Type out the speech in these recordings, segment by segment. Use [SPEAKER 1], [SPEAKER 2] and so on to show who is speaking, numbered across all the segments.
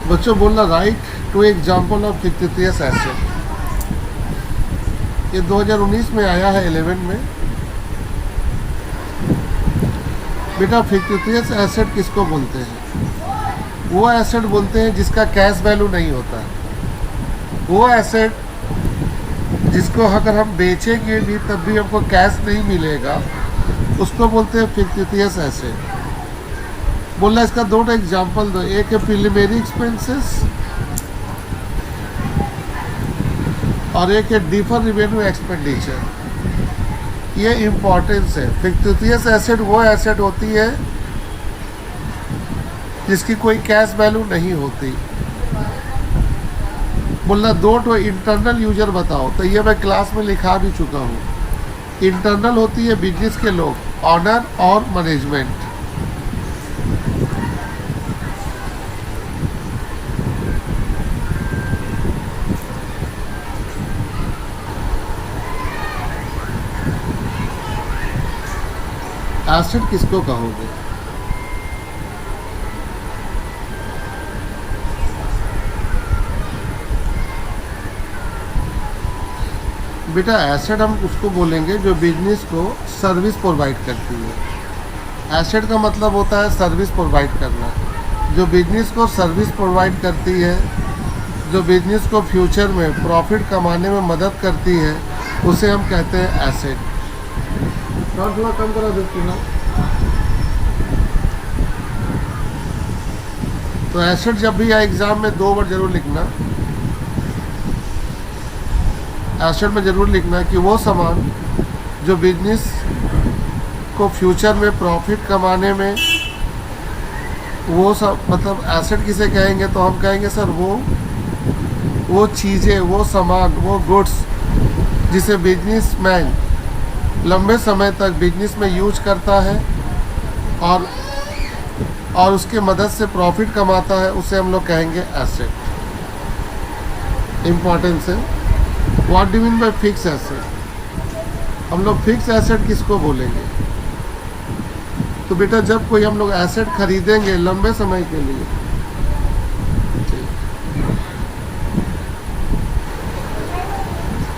[SPEAKER 1] बच्चों बोलना write two example of fictitious asset. ये 2019 में आया है 11 में। बेटा फिक्टिशियस एसेट किसको बोलते हैं? वो एसेट बोलते हैं जिसका कैश वैल्यू नहीं होता। वो एसेट जिसको अगर हम बेचेंगे भी तब भी हमको कैश नहीं मिलेगा, उसको बोलते हैं फिक्टिशियस एसेट। बोलना इसका दो एग्जाम्पल दो। एक है प्रिलिमिनरी एक्सपेंसेस और एक है डिफर रेवेन्यू एक्सपेंडिचर। ये इम्पोर्टेंस है। फिक्टिशियस एसेट वो एसेट होती है जिसकी कोई कैश वैल्यू नहीं होती। बोलना दो तो इंटरनल यूजर बताओ। तो ये मैं क्लास में लिखा भी चुका हूँ। इंटरनल होती है बिजनेस के लोग, ऑनर और मैनेजमेंट। एसेट किसको कहोगे? बेटा एसेट हम उसको बोलेंगे जो बिजनेस को सर्विस प्रोवाइड करती है। एसेट का मतलब होता है सर्विस प्रोवाइड करना। जो बिजनेस को सर्विस प्रोवाइड करती है, जो बिजनेस को फ्यूचर में प्रॉफिट कमाने में मदद करती है, उसे हम कहते हैं एसेट। थोड़ा कम करा देती ना। तो एसेट जब भी आए एग्जाम में 2 बार जरूर लिखना। एसेट में जरूर लिखना कि वो सामान जो बिजनेस को फ्यूचर में प्रॉफिट कमाने में, वो सब मतलब एसेट किसे कहेंगे? तो हम कहेंगे सर वो चीज़ें, वो सामान, वो गुड्स जिसे बिजनेसमैन लंबे समय तक बिजनेस में यूज करता है और उसके मदद से प्रॉफिट कमाता है, उसे हम लोग कहेंगे एसेट। इम्पोर्टेंस है। What do mean by fix asset? हम लोग फिक्स एसेट किसको बोलेंगे? तो बेटा जब कोई हम लोग एसेट खरीदेंगे लंबे समय के लिए,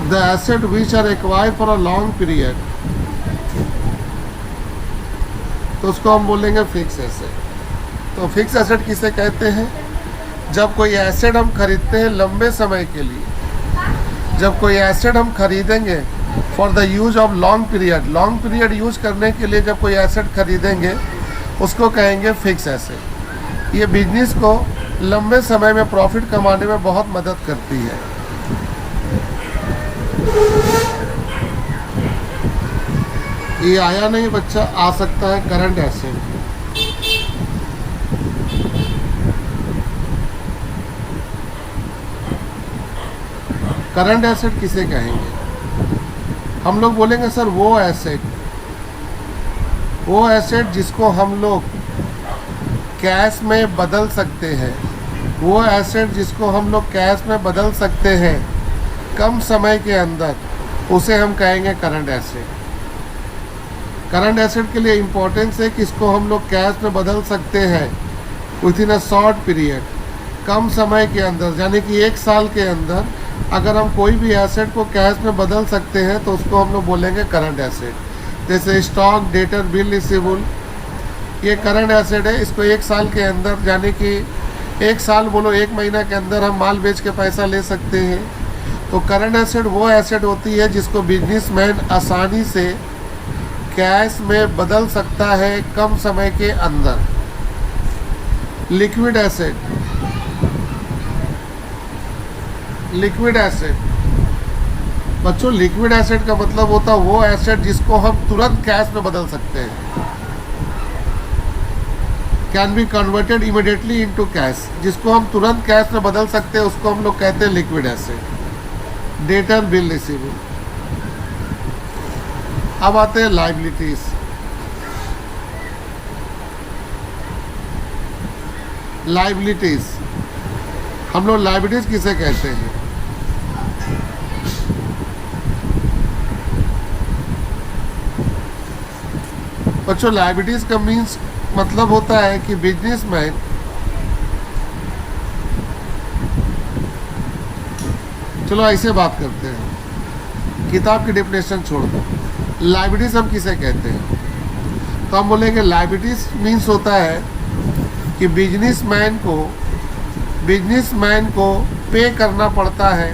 [SPEAKER 1] the asset which are acquired for a long period, तो उसको हम बोलेंगे फिक्स एसेट। तो फिक्स एसेट किसे कहते हैं? जब कोई एसेट हम खरीदते हैं लंबे समय के लिए। जब कोई एसेट हम खरीदेंगे for the use of long period use करने के लिए जब कोई एसेट खरीदेंगे, उसको कहेंगे फिक्स एसेट। ये बिजनेस को लंबे समय में प्रॉफिट कमाने में बहुत मदद करती है। ये आया नहीं बच्चा, आ सकता है करंट एसेट। करंट एसेट किसे कहेंगे? हम लोग बोलेंगे सर वो एसेट जिसको हम लोग कैश में बदल सकते हैं। वो एसेट जिसको हम लोग कैश में बदल सकते हैं कम समय के अंदर, उसे हम कहेंगे करंट एसेट। करंट एसेट के लिए इम्पोर्टेंस है कि इसको हम लोग कैश में बदल सकते हैं within a short period, कम समय के अंदर, यानी कि 1 साल के अंदर अगर हम कोई भी एसेट को कैश में बदल सकते हैं तो उसको हम लोग बोलेंगे करंट एसेट। जैसे स्टॉक, डेटर, बिल रिसीवेबल, ये करंट एसेट है। इसको 1 साल के अंदर, यानी कि 1 साल बोलो 1 महीना के अंदर हम माल बेच के पैसा ले सकते हैं। तो करंट एसेट वो एसेट होती है जिसको बिजनेसमैन आसानी से कैश में बदल सकता है कम समय के अंदर। लिक्विड एसेट बच्चों, लिक्विड एसेट का मतलब होता है वो एसेट जिसको हम तुरंत कैश में बदल सकते हैं। Can be converted immediately into cash, जिसको हम तुरंत कैश में बदल सकते हैं उसको हम लोग कहते हैं liquid asset. Debtor, bill receivable. अब आते हैं लायबिलिटीज। हम लोग लायबिलिटीज किसे कहते हैं? बच्चों लायबिलिटीज का मीन्स मतलब होता है कि बिजनेसमैन चलो ऐसे बात करते हैं, किताब की डेफिनेशन छोड़ दो। लायबिलिटीज हम किसे कहते हैं? तो हम बोलेंगे लायबिलिटीज मीन्स होता है कि बिजनेसमैन को पे करना पड़ता है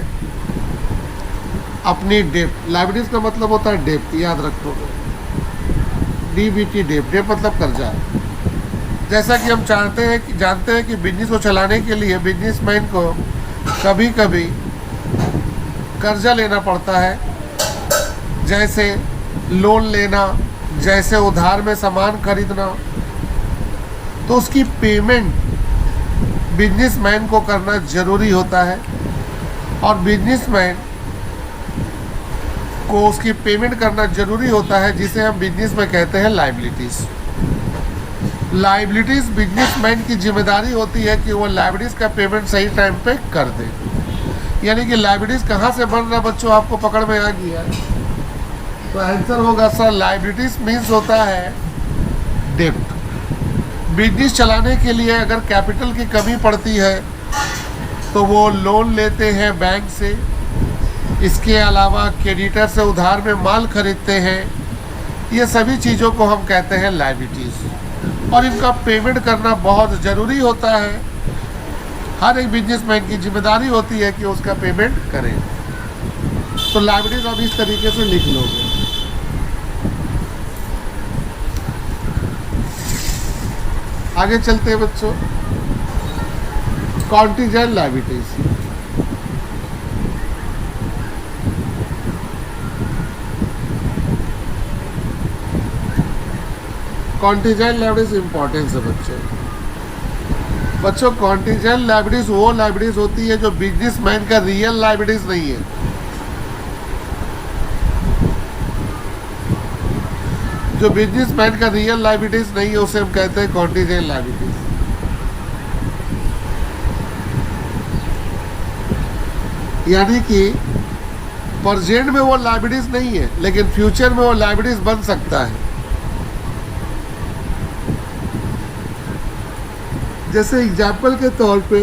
[SPEAKER 1] अपनी डेप्ट। लायबिलिटीज का मतलब होता है डेप्ट, याद रखो, DBT डेप्ट। डेप्ट मतलब कर्जा। जैसा कि हम जानते हैं कि बिजनेस को चलाने के लिए बिजनेसमैन को कभी कभी कर्जा लेना पड़ता है, जैसे लोन लेना, जैसे उधार में सामान खरीदना। तो उसकी पेमेंट बिजनेसमैन को करना ज़रूरी होता है, और बिजनेसमैन को उसकी पेमेंट करना ज़रूरी होता है, जिसे हम बिजनेस में कहते हैं लायबिलिटीज़। लायबिलिटीज़ बिजनेसमैन की जिम्मेदारी होती है कि वो लायबिलिटीज़ का पेमेंट सही टाइम पे कर दे। यानी कि लायबिलिटीज़ कहाँ से बन रहा बच्चों, आपको पकड़ में आ गया? तो आंसर होगा सर, लायबिलिटीज़ मीन्स होता है डेब्ट। बिजनेस चलाने के लिए अगर कैपिटल की कमी पड़ती है तो वो लोन लेते हैं बैंक से। इसके अलावा क्रेडिटर से उधार में माल खरीदते हैं। ये सभी चीज़ों को हम कहते हैं लायबिलिटीज़, और इनका पेमेंट करना बहुत ज़रूरी होता है। हर एक बिजनेसमैन की जिम्मेदारी होती है कि उसका पेमेंट करें। तो लायबिलिटीज़ आप इस तरीके से लिख लोगे। आगे चलते हैं बच्चों, contingent liabilities. Contingent liabilities importance है बच्चों। कॉन्टिजेंट लायबिलिटीज वो लायबिलिटीज होती है जो बिजनेसमैन का रियल लायबिलिटीज नहीं है। जो बिजनेसमैन का रियल लायबिलिटीज नहीं है उसे हम कहते हैं कॉन्टिजेंट लायबिलिटीज। यानी कि प्रेजेंट में वो लायबिलिटीज नहीं है, लेकिन फ्यूचर में वो लायबिलिटीज बन सकता है। जैसे एग्जाम्पल के तौर पे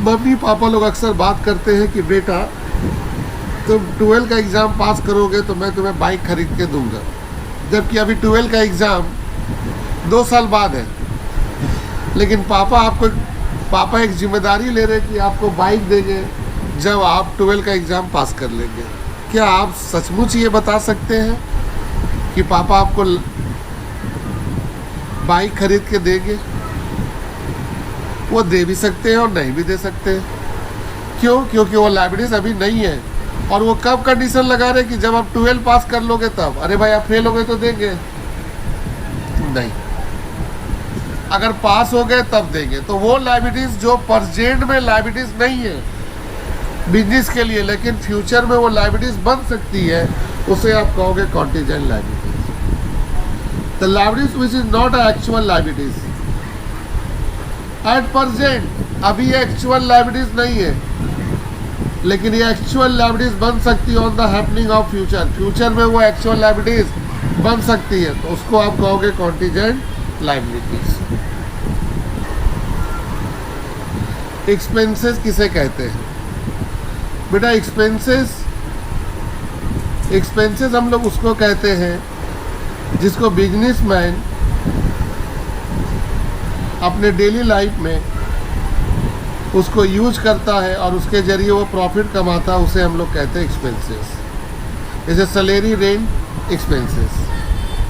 [SPEAKER 1] मम्मी पापा लोग अक्सर बात करते हैं कि बेटा तुम 12 का एग्ज़ाम पास करोगे तो मैं तुम्हें बाइक खरीद के दूंगा, जबकि अभी 12 का एग्ज़ाम 2 साल बाद है। लेकिन पापा एक जिम्मेदारी ले रहे कि आपको बाइक देंगे जब आप 12 का एग्ज़ाम पास कर लेंगे। क्या आप सचमुच ये बता सकते हैं कि पापा आपको बाइक खरीद के देंगे? वो दे भी सकते हैं और नहीं भी दे सकते हैं। क्यों? क्योंकि वो लायबिलिटीज अभी नहीं है, और वो कब कंडीशन लगा रहे कि जब आप 12 पास कर लोगे तब। अरे भाई आप फेल हो गए तो देंगे नहीं, अगर पास हो गए तब देंगे। तो वो लायबिलिटीज जो प्रेजेंट में लायबिलिटीज नहीं है बिजनेस के लिए, लेकिन फ्यूचर में वो लायबिलिटीज बन सकती है, उसे आप कहोगे contingent liabilities. The liabilities which is not an actual liabilities at present, अभी ये एक्चुअल लायबिलिटीज नहीं है, लेकिन ये एक्चुअल लायबिलिटीज बन सकती है on the happening of future. Future में वो एक्चुअल लायबिलिटीज बन सकती है, तो उसको आप कहोगे कॉन्टिजेंट लायबिलिटीज। एक्सपेंसेस किसे कहते हैं बेटा? एक्सपेंसेस हम लोग उसको कहते हैं जिसको बिजनेसमैन अपने डेली लाइफ में उसको यूज करता है और उसके जरिए वो प्रॉफिट कमाता है, उसे हम लोग कहते हैं एक्सपेंसेस। जैसे सैलरी, रेंट, एक्सपेंसेस।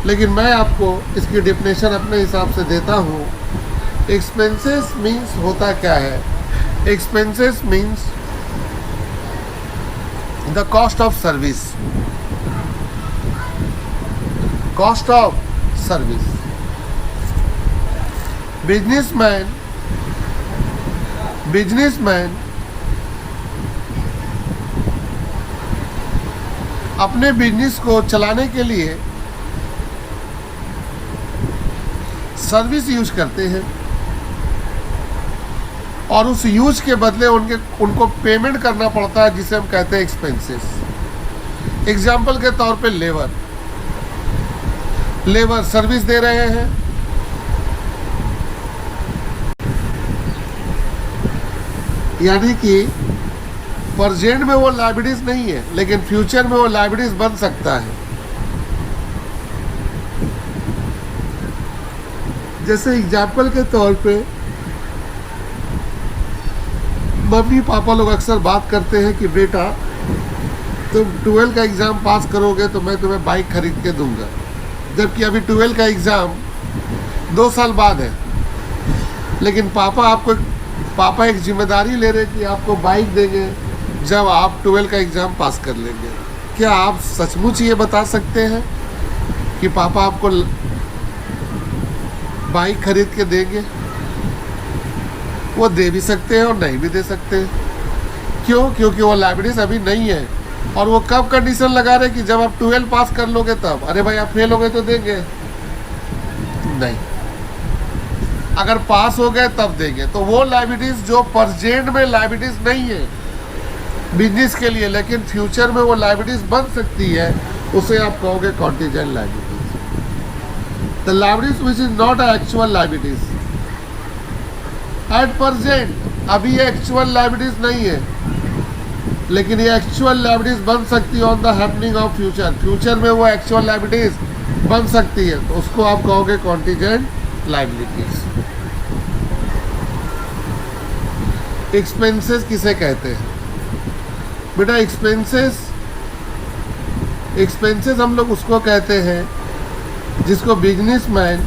[SPEAKER 1] लेकिन मैं आपको इसकी डेफिनेशन अपने हिसाब से देता हूँ। एक्सपेंसेस मीन्स होता क्या है? Expenses means the cost of service. Cost of service. Businessman अपने बिजनेस को चलाने के लिए सर्विस यूज करते हैं, और उस यूज के बदले उनको पेमेंट करना पड़ता है, जिसे हम कहते हैं एक्सपेंसेस। एग्जाम्पल के तौर पे लेबर सर्विस दे रहे हैं, यानी कि प्रेजेंट में वो लायबिलिटीज नहीं है, लेकिन फ्यूचर में वो लायबिलिटीज बन सकता है। जैसे एग्जाम्पल के तौर पे मम्मी पापा लोग अक्सर बात करते हैं कि बेटा तुम 12 का एग्ज़ाम पास करोगे तो मैं तुम्हें बाइक खरीद के दूंगा, जबकि अभी 12 का एग्ज़ाम 2 साल बाद है। लेकिन पापा एक जिम्मेदारी ले रहे कि आपको बाइक देंगे जब आप 12 का एग्ज़ाम पास कर लेंगे। क्या आप सचमुच ये बता सकते हैं कि पापा आपको बाइक खरीद के देंगे? वो दे भी सकते हैं और नहीं भी दे सकते हैं। क्यों? क्योंकि वो लायबिलिटीज अभी नहीं है। और वो कब कंडीशन लगा रहे कि जब आप 12 पास कर लोगे तब। अरे भाई आप फेल हो गए तो देंगे नहीं, अगर पास हो गए तब देंगे। तो वो लायबिलिटीज जो प्रेजेंट में लायबिलिटीज नहीं है बिजनेस के लिए, लेकिन फ्यूचर में वो लायबिलिटीज बन सकती है, उसे आप कहोगे contingent liabilities. The liabilities which is not actual liabilities at present, अभी ये एक्चुअल लायबिलिटीज नहीं है, लेकिन ये एक्चुअल लायबिलिटीज बन सकती है on the happening of future. Future में वो एक्चुअल लायबिलिटीज बन सकती है, तो उसको आप कहोगे कॉन्टीजेंट लायबिलिटीज। एक्सपेंसेस किसे कहते हैं? बेटा एक्सपेंसेस हम लोग उसको कहते हैं जिसको बिजनेसमैन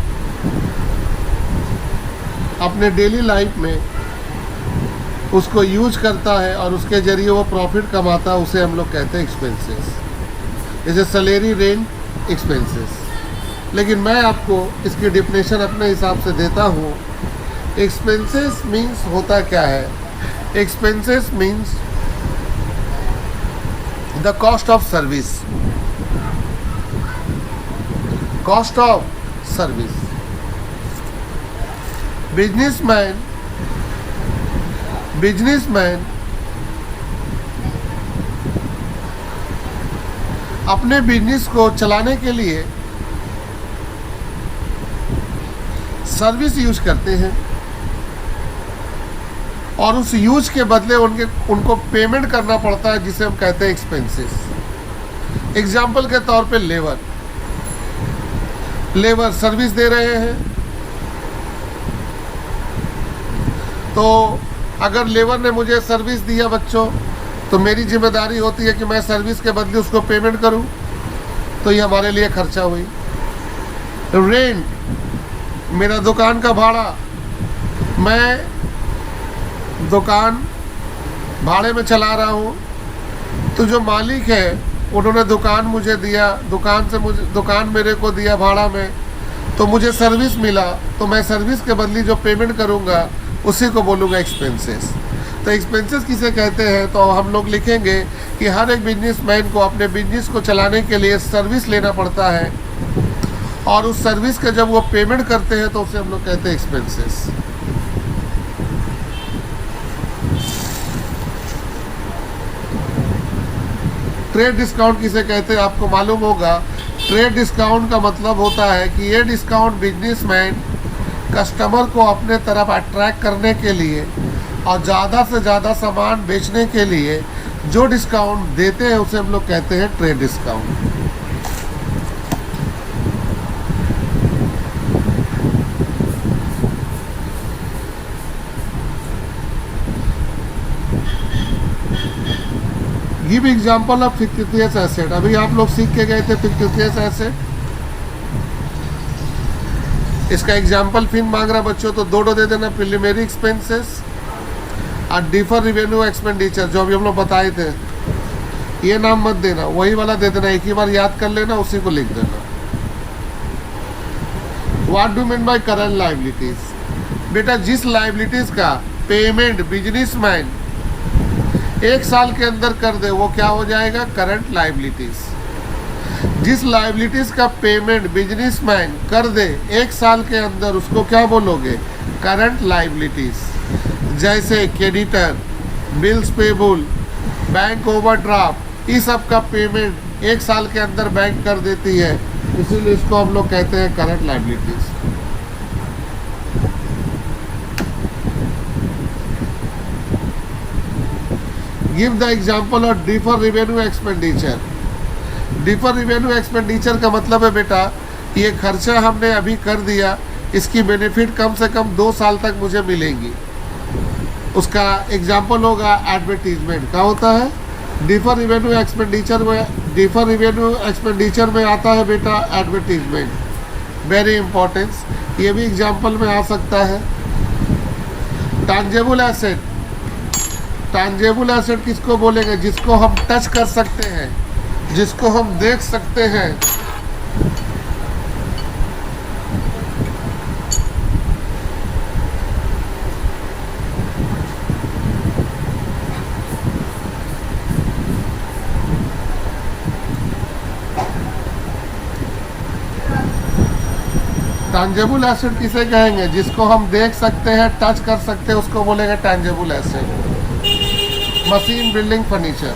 [SPEAKER 1] अपने डेली लाइफ में उसको यूज करता है और उसके जरिए वो प्रॉफिट कमाता है, उसे हम लोग कहते हैं एक्सपेंसेस। जैसे सैलरी, रेंट, एक्सपेंसेस। लेकिन मैं आपको इसकी डिफिनेशन अपने हिसाब से देता हूँ। एक्सपेंसेस मीन्स होता क्या है? Expenses means the cost of service. Cost of service. Businessman अपने बिजनेस को चलाने के लिए सर्विस यूज करते हैं और उस यूज के बदले उनको पेमेंट करना पड़ता है, जिसे हम कहते हैं एक्सपेंसेस। एग्जाम्पल के तौर पे लेबर सर्विस दे रहे हैं, तो अगर लेबर ने मुझे सर्विस दिया बच्चों, तो मेरी जिम्मेदारी होती है कि मैं सर्विस के बदले उसको पेमेंट करूं, तो ये हमारे लिए खर्चा हुई। रेंट, मेरा दुकान का भाड़ा, मैं दुकान भाड़े में चला रहा हूँ, तो जो मालिक है उन्होंने दुकान मुझे दिया, दुकान मेरे को दिया भाड़ा में, तो मुझे सर्विस मिला, तो मैं सर्विस के बदले जो पेमेंट करूँगा उसी को बोलूँगा एक्सपेंसेस। तो एक्सपेंसेस किसे कहते हैं? तो हम लोग लिखेंगे कि हर एक बिजनेसमैन को अपने बिजनेस को चलाने के लिए सर्विस लेना पड़ता है, और उस सर्विस का जब वो पेमेंट करते हैं तो उसे हम लोग कहते हैं एक्सपेंसेस। ट्रेड डिस्काउंट किसे कहते हैं? आपको मालूम होगा। ट्रेड डिस्काउंट का मतलब होता है कि ये डिस्काउंट बिजनेसमैन कस्टमर को अपने तरफ अट्रैक्ट करने के लिए और ज़्यादा से ज़्यादा सामान बेचने के लिए जो डिस्काउंट देते हैं उसे हम लोग कहते हैं trade discount. Give example of fictitious asset. अभी आप लोग सीख के गए थे फिक्टिशियस एसेट, इसका एग्जाम्पल फिर मांग रहा बच्चों, तो दो दे देना। प्रिलिमिनरी एक्सपेंसेस और डिफर रेवेन्यू एक्सपेंडिचर, जो अभी हम लोग बताए थे, ये नाम मत देना, वही वाला दे देना, एक ही बार याद कर लेना, उसी को लिख देना। What do mean by current liabilities? बेटा जिस लायबिलिटीज का पेमेंट बिजनेसमैन 1 साल के अंदर कर दे वो क्या हो जाएगा? Current liabilities. जिस लायबिलिटीज का पेमेंट बिजनेसमैन कर दे 1 साल के अंदर, उसको क्या बोलोगे? Current liabilities. जैसे creditor, bills payable, bank overdraft, इस सब का पेमेंट 1 साल के अंदर बैंक कर देती है, इसीलिए इसको हम लोग कहते हैं current liabilities. Give the example of differ revenue expenditure. Differ revenue expenditure का मतलब है बेटा ये खर्चा हमने अभी कर दिया, इसकी बेनिफिट कम से कम 2 साल तक मुझे मिलेंगी। उसका एग्जाम्पल होगा एडवर्टीजमेंट का होता है। डिफर रेवेन्यू एक्सपेंडिचर में आता है बेटा एडवर्टीजमेंट, वेरी इंपॉर्टेंस, ये भी एग्जाम्पल में आ सकता है। टांजेबल एसेट, टांजेबल एसेट किसको बोलेंगे? जिसको हम टच कर सकते हैं, जिसको हम देख सकते हैं। टैंजेबल एसेट किसे कहेंगे? जिसको हम देख सकते हैं, टच कर सकते हैं, उसको बोलेंगे tangible asset. Machine, building, furniture.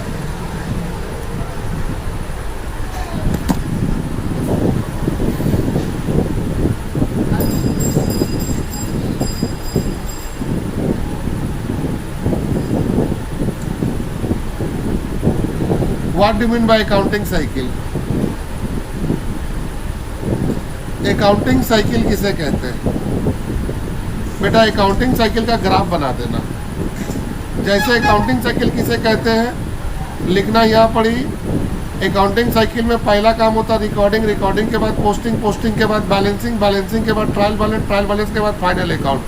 [SPEAKER 1] What do mean by accounting cycle? Accounting cycle किसे कहते हैं? बेटा अकाउंटिंग साइकिल का ग्राफ बना देना। जैसे अकाउंटिंग साइकिल किसे कहते हैं लिखना यहाँ पड़ी। अकाउंटिंग साइकिल में पहला काम होता है रिकॉर्डिंग, रिकॉर्डिंग के बाद पोस्टिंग, पोस्टिंग के बाद बैलेंसिंग, बैलेंसिंग के बाद ट्रायल बैलेंस, ट्रायल बैलेंस के बाद फाइनल अकाउंट।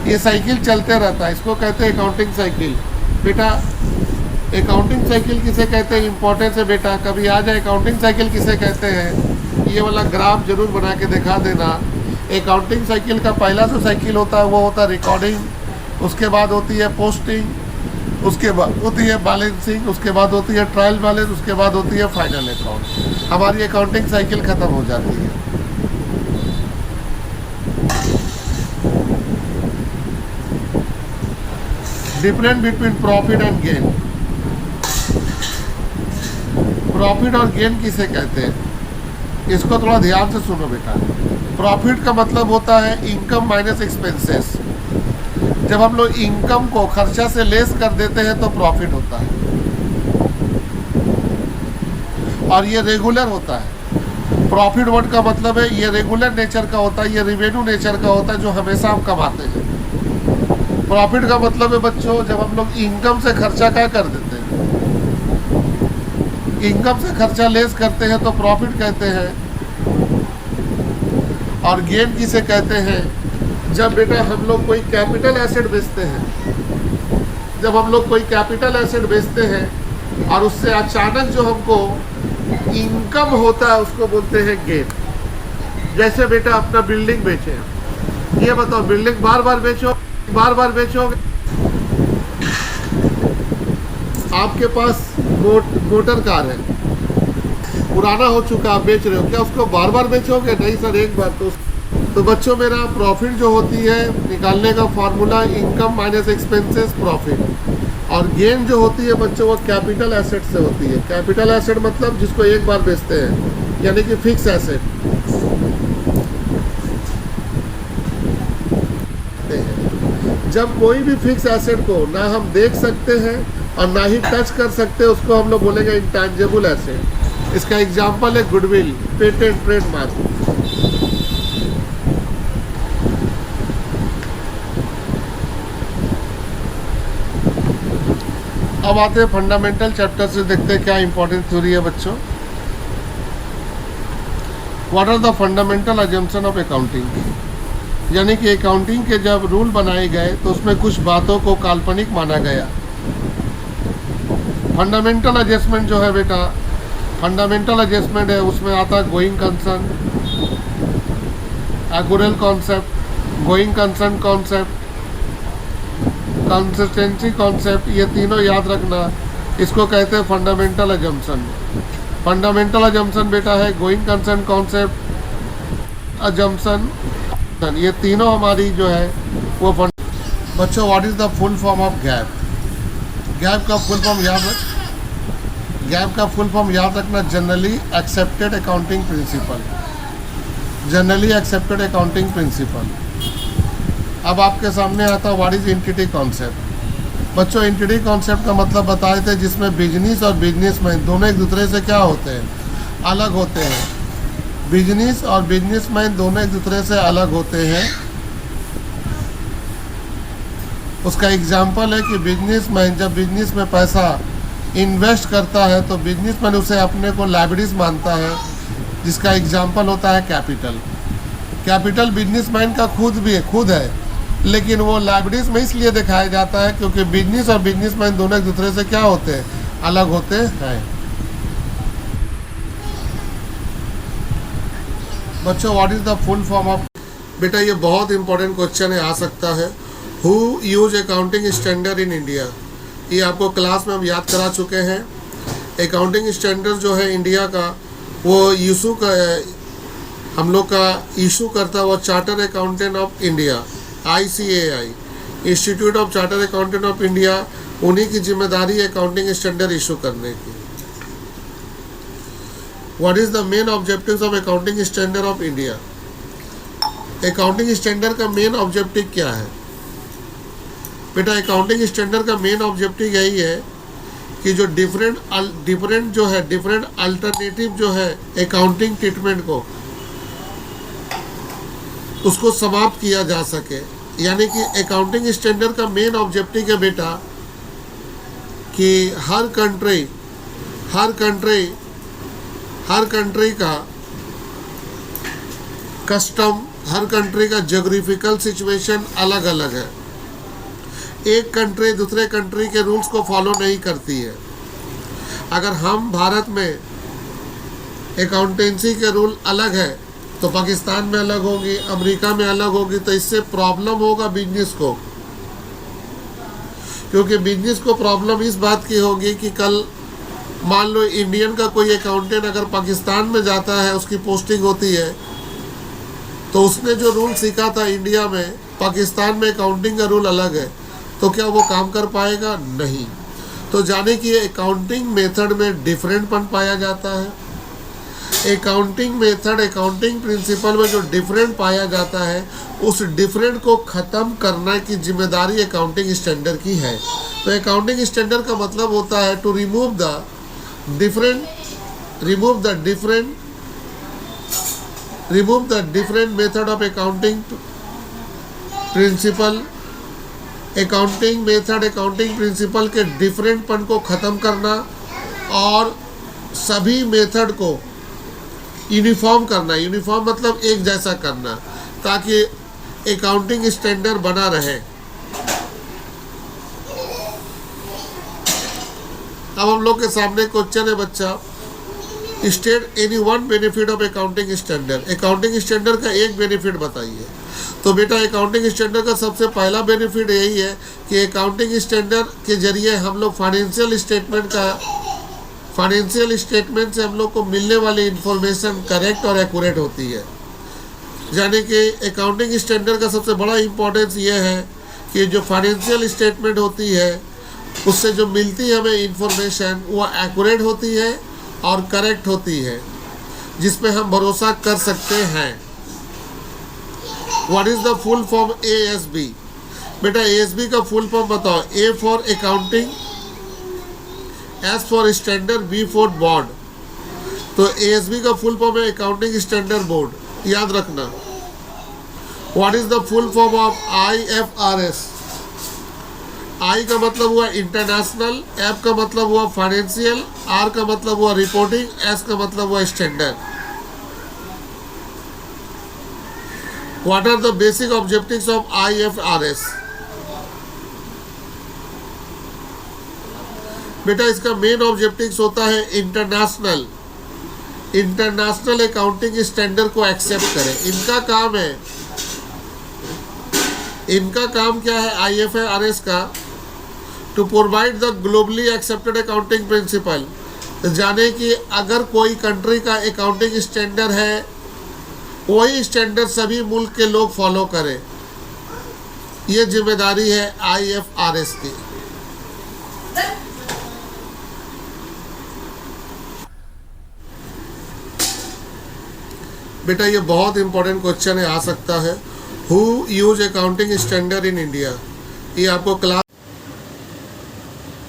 [SPEAKER 1] ये साइकिल चलते रहता है, इसको कहते हैं अकाउंटिंग साइकिल। बेटा अकाउंटिंग साइकिल किसे कहते हैं? इंपॉर्टेंस है बेटा, कभी आ जाए अकाउंटिंग साइकिल किसे कहते हैं, ये वाला ग्राफ जरूर बना के दिखा देना। अकाउंटिंग साइकिल का पहला जो साइकिल होता है वो होता है रिकॉर्डिंग, उसके बाद होती है पोस्टिंग, उसके बाद होती है बैलेंसिंग, उसके बाद होती है ट्रायल बैलेंस, उसके बाद होती है फाइनल अकाउंट। हमारी अकाउंटिंग साइकिल खत्म हो जाती है। Difference between profit and gain. Profit और गेन किसे कहते हैं? इसको थोड़ा ध्यान से सुनो बेटा। प्रॉफिट का मतलब होता है इनकम माइनस एक्सपेंसेस। जब हम लोग इनकम को खर्चा से लेस कर देते हैं तो प्रॉफिट होता है, और ये रेगुलर होता है। प्रॉफिट वर्ड का मतलब है ये रेगुलर नेचर का होता है, ये रिवेन्यू नेचर का होता है जो हमेशा हम कमाते हैं। प्रॉफिट का मतलब है बच्चों जब हम लोग इनकम से खर्चा क्या कर देते हैं, इनकम से खर्चा लेस करते हैं तो प्रॉफिट कहते हैं। और गेन किसे कहते हैं? जब बेटा हम लोग कोई कैपिटल एसेट बेचते हैं, जब हम लोग कोई कैपिटल एसेट बेचते हैं और उससे अचानक जो हमको इनकम होता है उसको बोलते हैं गेन। जैसे बेटा अपना बिल्डिंग बेचे, ये बताओ बिल्डिंग बार बार बेचोगे? आपके पास मोटर कार है, पुराना हो चुका, आप बेच रहे हो, क्या उसको बार बार बेचोगे? नहीं सर, एक बार। तो बच्चों मेरा प्रॉफिट जो होती है निकालने का formula income minus expenses profit, और गेन जो होती है बच्चों वो कैपिटल एसेट से होती है। कैपिटल एसेट मतलब जिसको एक बार बेचते हैं, यानी कि फिक्स एसेट। जब कोई भी फिक्स एसेट को ना हम देख सकते हैं और ना ही टच कर सकते हैं, उसको हम लोग बोलेंगे इंटैंजिबल एसेट। इसका एग्जांपल है गुडविल, पेटेंट, ट्रेडमार्क। अब आते हैं फंडामेंटल चैप्टर से, देखते हैं क्या इंपॉर्टेंट थ्योरी है बच्चों। What are the fundamental assumption of accounting? यानी कि अकाउंटिंग के जब रूल बनाए गए तो उसमें कुछ बातों को काल्पनिक माना गया। फंडामेंटल एडजस्टमेंट जो है बेटा, फंडामेंटल एडजस्टमेंट है, उसमें आता है going concern, accrual concept, going concern concept, consistency concept, ये तीनों याद रखना। इसको कहते हैं फंडामेंटल अजम्पशन। फंडामेंटल अजम्पशन बेटा है गोइंग कंसर्न कॉन्सेप्ट, अजम्पशन, ये तीनों हमारी जो है वो बच्चों what is the full form of gap? Gap का फुल फॉर्म याद रख, गैप का फुल फॉर्म याद रखना, generally accepted accounting principal, generally accepted accounting principal. अब आपके सामने आता है व्हाट इज एंटिटी कॉन्सेप्ट। बच्चों एंटिटी कॉन्सेप्ट का मतलब बताए थे, जिसमें बिजनेस और बिजनेसमैन दोनों एक दूसरे से क्या होते हैं, अलग होते हैं। बिजनेस और बिजनेसमैन दोनों एक दूसरे से अलग होते हैं। उसका एग्जाम्पल है कि बिजनेसमैन जब बिजनेस में पैसा इन्वेस्ट करता है तो बिजनेसमैन उसे अपने को लायबिलिटीज मानता है, जिसका एग्जाम्पल होता है कैपिटल। कैपिटल बिजनेसमैन का खुद है, लेकिन वो लायबिलिटीज में इसलिए दिखाया जाता है क्योंकि बिजनेस और बिजनेसमैन दोनों एक दूसरे से क्या होते हैं, अलग होते हैं। बच्चों what is the full form of, बेटा ये बहुत इंपॉर्टेंट क्वेश्चन है, आ सकता है। Who use accounting standard in India, ये आपको क्लास में हम याद करा चुके हैं। अकाउंटिंग स्टैंडर्ड जो है इंडिया का, वो हम लोग का इशू करता है वो charter accountant of India, ICAI, institute of charter accountant of India. उन्हीं की जिम्मेदारी है अकाउंटिंग स्टैंडर्ड इशू करने की। What is the main objectives of accounting standard of India, accounting standard का मेन ऑब्जेक्टिव क्या है? बेटा अकाउंटिंग स्टैंडर्ड का मेन ऑब्जेक्टिव यही है कि जो डिफरेंट अल्टरनेटिव जो है अकाउंटिंग ट्रीटमेंट को, उसको समाप्त किया जा सके। यानी कि अकाउंटिंग स्टैंडर्ड का मेन ऑब्जेक्टिव है बेटा कि हर कंट्री का कस्टम, हर कंट्री का ज्योग्राफिकल सिचुएशन अलग अलग है। एक कंट्री दूसरे कंट्री के रूल्स को फॉलो नहीं करती है। अगर हम भारत में अकाउंटेंसी के रूल अलग है तो पाकिस्तान में अलग होगी, अमेरिका में अलग होगी, तो इससे प्रॉब्लम होगा बिजनेस को। क्योंकि बिजनेस को प्रॉब्लम इस बात की होगी कि कल मान लो इंडियन का कोई अकाउंटेंट अगर पाकिस्तान में जाता है, उसकी पोस्टिंग होती है, तो उसने जो रूल सीखा था इंडिया में, पाकिस्तान में अकाउंटिंग का रूल अलग है, तो क्या वो काम कर पाएगा? नहीं। तो जाने कि अकाउंटिंग मेथड में डिफरेंटपन पाया जाता है। अकाउंटिंग मेथड, अकाउंटिंग प्रिंसिपल में जो डिफरेंट पाया जाता है, उस डिफरेंट को ख़त्म करने की जिम्मेदारी अकाउंटिंग स्टैंडर्ड की है। तो अकाउंटिंग स्टैंडर्ड का मतलब होता है to remove the different method of accounting principle. Accounting method, accounting principle के डिफरेंटपन को ख़त्म करना और सभी मेथड को यूनिफॉर्म करना। यूनिफॉर्म मतलब एक जैसा करना, ताकि अकाउंटिंग स्टैंडर्ड बना रहे। अब हम लोग के सामने क्वेश्चन है बच्चा, state any one benefit of accounting standard. Accounting standard का एक बेनिफिट बताइए। तो बेटा अकाउंटिंग स्टैंडर्ड का सबसे पहला बेनिफिट यही है कि अकाउंटिंग स्टैंडर्ड के जरिए हम लोग फाइनेंशियल स्टेटमेंट से हम लोग को मिलने वाली इंफॉर्मेशन करेक्ट और एक्यूरेट होती है। यानी कि अकाउंटिंग स्टैंडर्ड का सबसे बड़ा इम्पोर्टेंस ये है कि जो फाइनेंशियल स्टेटमेंट होती है, उससे जो मिलती है हमें इंफॉर्मेशन, वो एक्यूरेट होती है और करेक्ट होती है, जिस पे हम भरोसा कर सकते हैं। What is the full form ASB? बेटा ASB का फुल फॉर्म बताओ। A for accounting, S for standard, B for board. तो ASB का फुल फॉर्म है अकाउंटिंग स्टैंडर्ड बोर्ड, याद रखना। What is the full form of IFRS? I का मतलब हुआ इंटरनेशनल, F का मतलब हुआ फाइनेंशियल, R का मतलब हुआ रिपोर्टिंग, S का मतलब हुआ standard. What are the basic objectives of IFRS? बेटा इसका मेन ऑब्जेक्टिव्स होता है इंटरनेशनल अकाउंटिंग स्टैंडर्ड को एक्सेप्ट करें। इनका काम क्या है IFRS का? To provide the globally accepted accounting principle. जाने कि अगर कोई कंट्री का अकाउंटिंग स्टैंडर्ड है, वही स्टैंडर्ड सभी मुल्क के लोग फॉलो करें। ये जिम्मेदारी है IFRS की। बेटा ये बहुत इंपॉर्टेंट क्वेश्चन है, आ सकता है। Who use accounting standard in India? ये आपको क्लास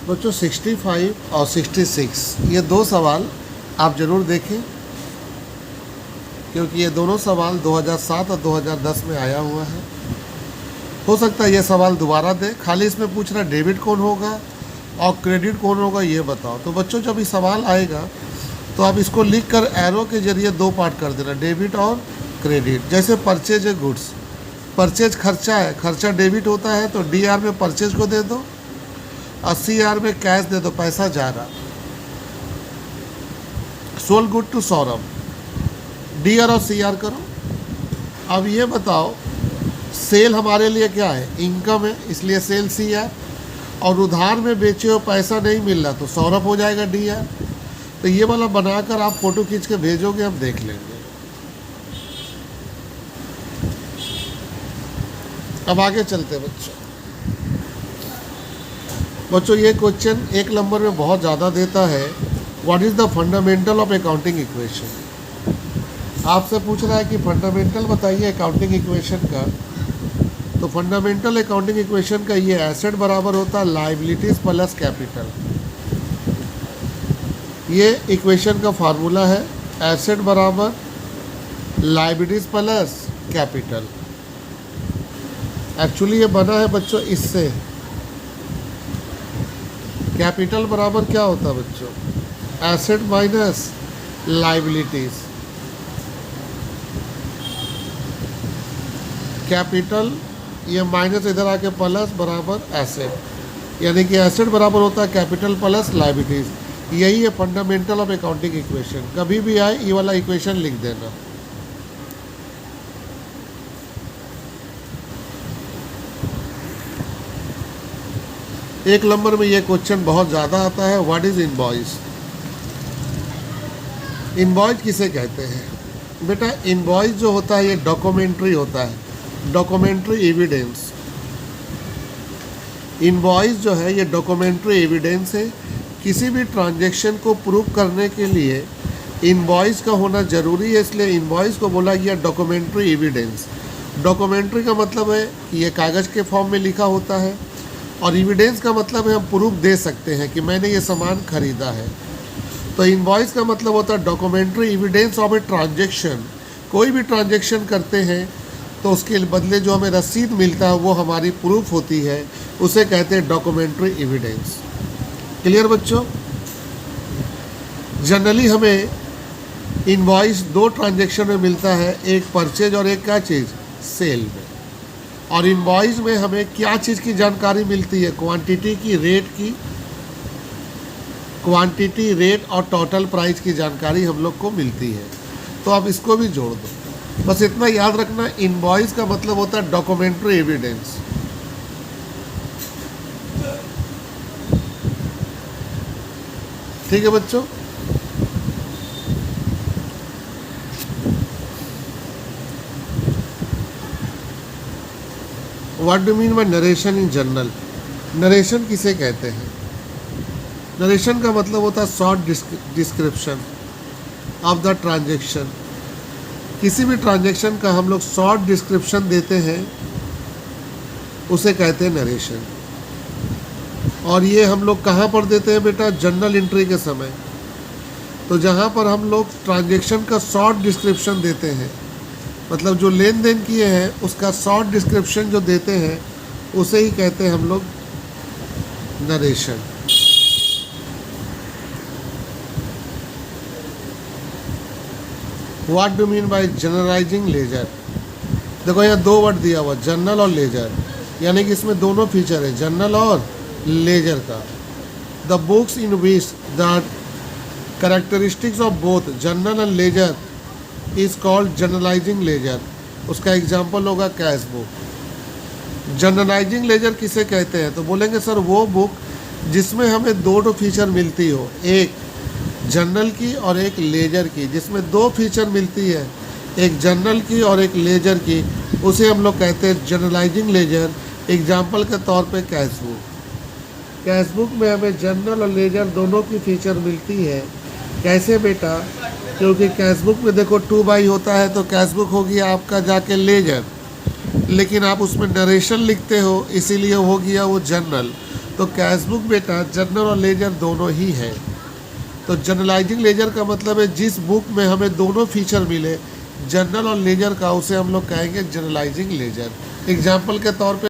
[SPEAKER 1] बच्चों 65 और 66 ये दो सवाल आप ज़रूर देखें, क्योंकि ये दोनों सवाल 2007 और 2010 में आया हुआ है। हो सकता है ये सवाल दोबारा दे। खाली इसमें पूछ रहा है डेबिट कौन होगा और क्रेडिट कौन होगा, ये बताओ। तो बच्चों जब ये सवाल आएगा तो आप इसको लिख कर एरो के जरिए दो पार्ट कर देना, डेबिट और क्रेडिट। जैसे परचेज है गुड्स, परचेज खर्चा है, खर्चा डेबिट होता है तो डी आर में परचेज को दे दो और सी आर में कैश दे दो, पैसा जा रहा। Sold good to Saurabh, D R और सी आर करो। अब ये बताओ सेल हमारे लिए क्या है, इनकम है, इसलिए सेल सी आर, और उधार में बेचे हो पैसा नहीं मिल रहा तो सौरभ हो जाएगा डी आर। तो ये वाला बनाकर आप फोटो खींच के भेजोगे, हम देख लेंगे। अब आगे चलते बच्चों ये क्वेश्चन एक नंबर में बहुत ज़्यादा देता है। What is the fundamental of accounting equation. आपसे पूछ रहा है कि फंडामेंटल बताइए अकाउंटिंग इक्वेशन का। तो फंडामेंटल अकाउंटिंग इक्वेशन का ये एसेट बराबर होता है लायबिलिटीज प्लस कैपिटल। ये इक्वेशन का फार्मूला है, एसेट बराबर लायबिलिटीज प्लस कैपिटल। एक्चुअली ये बना है बच्चों इससे। कैपिटल बराबर क्या होता है बच्चों, एसेट माइनस लायबिलिटीज। कैपिटल ये माइनस इधर आके प्लस बराबर एसेट, यानी कि एसेट बराबर होता है कैपिटल प्लस लायबिलिटीज। यही है फंडामेंटल ऑफ अकाउंटिंग इक्वेशन। कभी भी आए ये वाला इक्वेशन लिख देना। एक नंबर में ये क्वेश्चन बहुत ज़्यादा आता है, व्हाट इज़ इनवॉइस। इनवॉइस किसे कहते हैं बेटा, इनवॉइस जो होता है ये डॉक्यूमेंट्री होता है, डॉक्यूमेंट्री एविडेंस। इनवॉइस जो है ये डॉक्यूमेंट्री एविडेंस है। किसी भी ट्रांजैक्शन को प्रूव करने के लिए इनवॉइस का होना ज़रूरी है, इसलिए इनवॉइस को बोला गया डॉक्यूमेंट्री एविडेंस। डॉक्यूमेंट्री का मतलब है कि ये कागज़ के फॉर्म में लिखा होता है, और एविडेंस का मतलब है हम प्रूफ दे सकते हैं कि मैंने ये सामान खरीदा है। तो इनवॉइस का मतलब होता है documentary evidence of a transaction. कोई भी ट्रांजैक्शन करते हैं तो उसके बदले जो हमें रसीद मिलता है वो हमारी प्रूफ होती है, उसे कहते हैं डॉक्यूमेंट्री एविडेंस। क्लियर बच्चों। जनरली हमें इनवॉइस दो ट्रांजैक्शन में मिलता है, एक परचेज और एक क्या चीज़, सेल में। और इनवॉइस में हमें क्या चीज़ की जानकारी मिलती है, क्वांटिटी की, रेट की, क्वांटिटी, रेट और टोटल प्राइस की जानकारी हम लोग को मिलती है। तो आप इसको भी जोड़ दो। बस इतना याद रखना, इनवॉइस का मतलब होता है डॉक्यूमेंट्री एविडेंस। ठीक है बच्चों। What do mean bye narration in general. Narration किसे कहते हैं। नरेशन का मतलब होता है short description of the transaction. किसी भी ट्रांजैक्शन का हम लोग शॉर्ट डिस्क्रिप्शन देते हैं, उसे कहते हैं नरेशन। और ये हम लोग कहाँ पर देते हैं बेटा, जर्नल एंट्री के समय। तो जहाँ पर हम लोग ट्रांजैक्शन का शॉर्ट डिस्क्रिप्शन देते हैं, मतलब जो लेन देन किए हैं उसका शॉर्ट डिस्क्रिप्शन जो देते हैं, उसे ही कहते हैं हम लोग narration. What do mean by generalising ledger. देखो यहाँ दो वर्ड दिया हुआ, जर्नल और लेजर, यानी कि इसमें दोनों फीचर है, जर्नल और लेजर का। The books in which the characteristics of both journal and ledger is called generalising ledger. उसका एग्जाम्पल होगा कैश बुक। जनरलाइजिंग लेजर किसे कहते हैं, तो बोलेंगे सर वो बुक जिसमें हमें दो फीचर मिलती हो, एक जर्नल की और एक लेजर की। जिसमें दो फीचर मिलती है, एक जर्नल की और एक लेजर की, उसे हम लोग कहते हैं जनरलाइजिंग लेजर। एग्जाम्पल के तौर पे कैश बुक। कैश बुक में हमें जर्नल और लेजर दोनों की फीचर मिलती है। कैसे बेटा, क्योंकि कैश बुक में देखो 2 बाई होता है, तो कैश बुक हो गया आपका जाके लेजर, लेकिन आप उसमें नरेशन लिखते हो इसीलिए हो गया वो जर्नल। तो कैश बुक बेटा जनरल और लेजर दोनों ही है। तो जनरलाइजिंग लेजर का मतलब है जिस बुक में हमें दोनों फीचर मिले, जनरल और लेजर का, उसे हम लोग कहेंगे जनरलाइजिंग लेजर। एग्जाम्पल के तौर पे